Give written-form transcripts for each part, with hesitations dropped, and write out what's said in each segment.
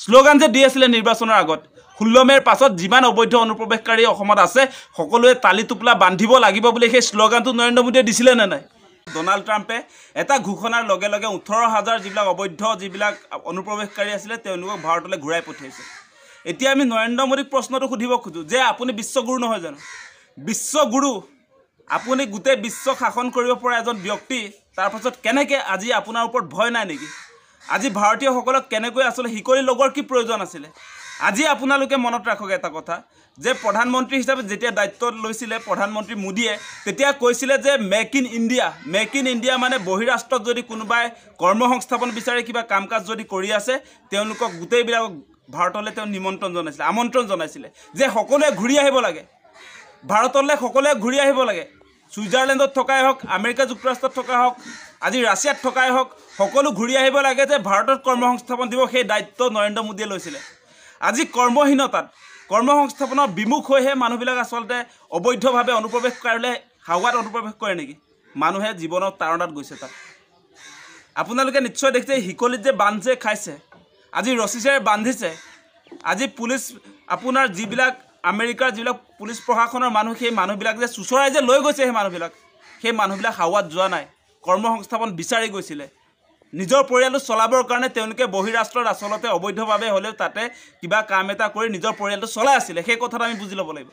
slogan যে দি আছিলে নিৰ্বাচনৰ আগত 16 মেৰ পাছত যিমান অবৈধ অনুপ্ৰৱেশকাৰী অসমত আছে সকলোৱে তালি টোপলা বান্ধিব লাগিব বুলি সেই শ্লোগানটো নৰেন্দ্ৰ মোদীয়ে দিছিলে নে নাই ডোনাল্ড ট্ৰাম্পে এটা ঘোষণাৰ লগে লগে 18,000 যিবিলাক অবৈধ যিবিলাক অনুপ্ৰৱেশকাৰী আছিলে তেওঁলোকক ভাৰতলৈ ঘূৰাই পঠিয়াইছে এতিয়া আমি নৰেন্দ্ৰ মোদীক প্ৰশ্নটো সুধিব খোজো যে আপুনি বিশ্বগুৰু নহয় জানো বিশ্বগুৰু আপুনি গোটেই বিশ্ব শাসন কৰিব পৰা এজন ব্যক্তি তাৰ পাছত কেনেকৈ আজি আপোনাৰ ওপৰত ভয় নাই নেকি আজি ভাৰতীয়সকলক কেনেকৈ আসলে হিকলি লগৰ কি প্ৰয়োজন আছিল আজি আপোনালোকে মনত ৰাখক এটা কথা যে প্ৰধানমন্ত্ৰী হিচাপে যেতিয়া দায়িত্ব লৈছিলে প্ৰধানমন্ত্ৰী মোদীয়ে তেতিয়া কৈছিলে যে মেক ইন ইণ্ডিয়া মানে বহিৰাষ্ট্ৰত যদি কোনোবাই কৰ্মসংস্থাপন বিচাৰে কিবা কামকাজ যদি কৰি আছে তেওঁলোকক গোটেইবিলাক ভাৰতলৈ তেওঁ নিমন্ত্ৰণ জনাইছিলে আমন্ত্ৰণ জনাইছিলে যে সকলোৱে ঘূৰি আহিব লাগে ভাৰতলৈ সকলোৱে ঘূৰি আহিব লাগে সুইজাৰলেণ্ডত থকাই হওক আমেৰিকা যুক্তৰাষ্ট্ৰত থকা হওক আজি ৰাছিয়াত থকাই হওক সকলো ঘূৰি আহিব লাগে যে ভাৰতত কৰ্মসংস্থাপন দিব সেই দায়িত্ব নৰেন্দ্ৰ মোদীয়ে লৈছিলে আজি কৰ্মহীনতাত কৰ্মসংস্থাপনৰ বিমুখ হৈহে মানুহবিলাক আসলতে অবৈধভাৱে অনুপ্ৰৱেশকাৰীলৈ হাৱাত অনুপ্ৰৱেশ কৰে নেকি মানুহে জীৱনৰ তাৰণাত গৈছে তাত আপোনালোকে নিশ্চয় দেখিছে হিকলিত যে বান্ধ যে খাইছে আজি ৰচিছেৰে বান্ধিছে আজি পুলিচ আপোনাৰ যিবিলাক আমেৰিকাৰ যিবিলাক পুলিচ প্ৰশাসনৰ মানুহ সেই মানুহবিলাক যে চুচৰাই যে লৈ গৈছে সেই মানুহবিলাক হাৱাত যোৱা নাই কৰ্মসংস্থাপন বিচাৰি গৈছিলে নিজৰ পৰিয়ালটো চলাবৰ কাৰণে তেওঁলোকে বহিৰাষ্ট্ৰত আসলতে অবৈধভাৱে হ'লেও তাতে কিবা কাম এটা কৰি নিজৰ পৰিয়ালটো চলাই আছিল সেই কথাটো আমি বুজি ল'ব লাগিব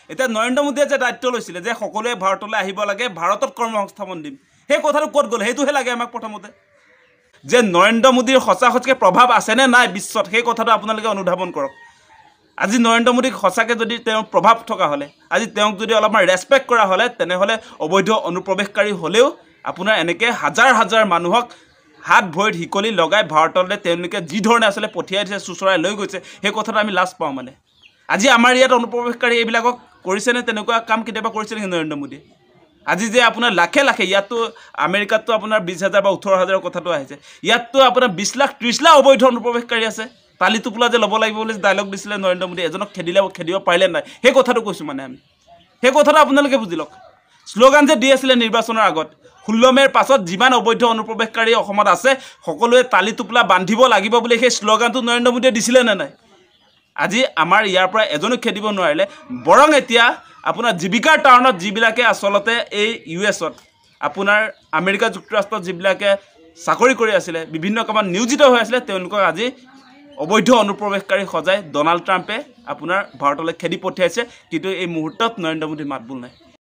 এতিয়া নৰেন্দ্ৰ মোদীয়ে যে দায়িত্ব লৈছিলে যে সকলোৱে ভাৰতলৈ আহিব লাগে ভাৰতত কৰ্মসংস্থাপন দিম সেই কথাটো ক'ত গ'ল সেইটোহে লাগে আমাক প্ৰথমতে যে নৰেন্দ্ৰ মোদীৰ সঁচাকৈ প্ৰভাৱ আছে নে নাই বিশ্বত সেই কথাটো আপোনালোকে অনুধাৱন কৰক আজি নৰেন্দ্ৰ মোদীক সঁচাকৈ যদি তেওঁৰ প্ৰভাৱ থকা হ'লে আজি তেওঁক যদি অলপমান ৰেছপেক্ট কৰা হ'লে তেনেহ'লে অবৈধ অনুপ্ৰৱেশকাৰী হ'লেও আপোনাৰ এনেকৈ হাজাৰ হাজাৰ মানুহক হাত ভৰিত হিকলি লগাই ভাৰতলৈ তেওঁলোকে যি ধৰণে আসলে পঠিয়াই দিছে চুচৰাই লৈ গৈছে সেই কথাটো আমি লাজ পাওঁ মানে আজি আমাৰ ইয়াত অনুপ্ৰৱেশকাৰী এইবিলাকক কৰিছেনে তেনেকুৱা কাম কেতিয়াবা কৰিছে নেকি নৰেন্দ্ৰ মোদীয়ে আজি যে আপোনাৰ লাখে লাখে ইয়াতো আমেৰিকাতো আপোনাৰ 20,000 বা 18,000 কথাটো আহিছে ইয়াতো আপোনাৰ 20 লাখ 30 লাখ অবৈধ অনুপ্ৰৱেশকাৰী আছে তালি টোপলা যে ল'ব লাগিব বুলি ডায়লগ দিছিলে নৰেন্দ্ৰ মোদী এজনক খেদিব পাৰিলে নাই সেই কথাটো কৈছোঁ মানে আমি সেই কথাটো আপোনালোকে বুজি লওক শ্লোগান যে দি আছিলে নিৰ্বাচনৰ আগত 16 মেৰ পাছত যিমান অবৈধ অনুপ্ৰৱেশকাৰী অসমত আছে সকলোৱে তালি টোপলা বান্ধিব লাগিব বুলি সেই শ্লোগানটো নৰেন্দ্ৰ মোদীয়ে দিছিলে নে নাই আজি আমাৰ ইয়াৰ পৰা এজনো খেদিব নোৱাৰিলে বৰং এতিয়া আপোনাৰ জীৱিকাৰ টাউনত যিবিলাকে আসলতে এই ইউএছত আপোনাৰ আমেৰিকা যুক্তৰাষ্ট্ৰত যিবিলাকে চাকৰি কৰি আছিলে বিভিন্ন কামত নিয়োজিত হৈ আছিলে তেওঁলোকক আজি অবৈধ অনুপ্ৰৱেশকাৰী সজাই ডোনাল্ড ট্ৰাম্পে আপোনাৰ ভাৰতলৈ খেদি পঠিয়াইছে কিন্তু এই মুহূৰ্তত নৰেন্দ্ৰ মোদীৰ মাতবোল নাই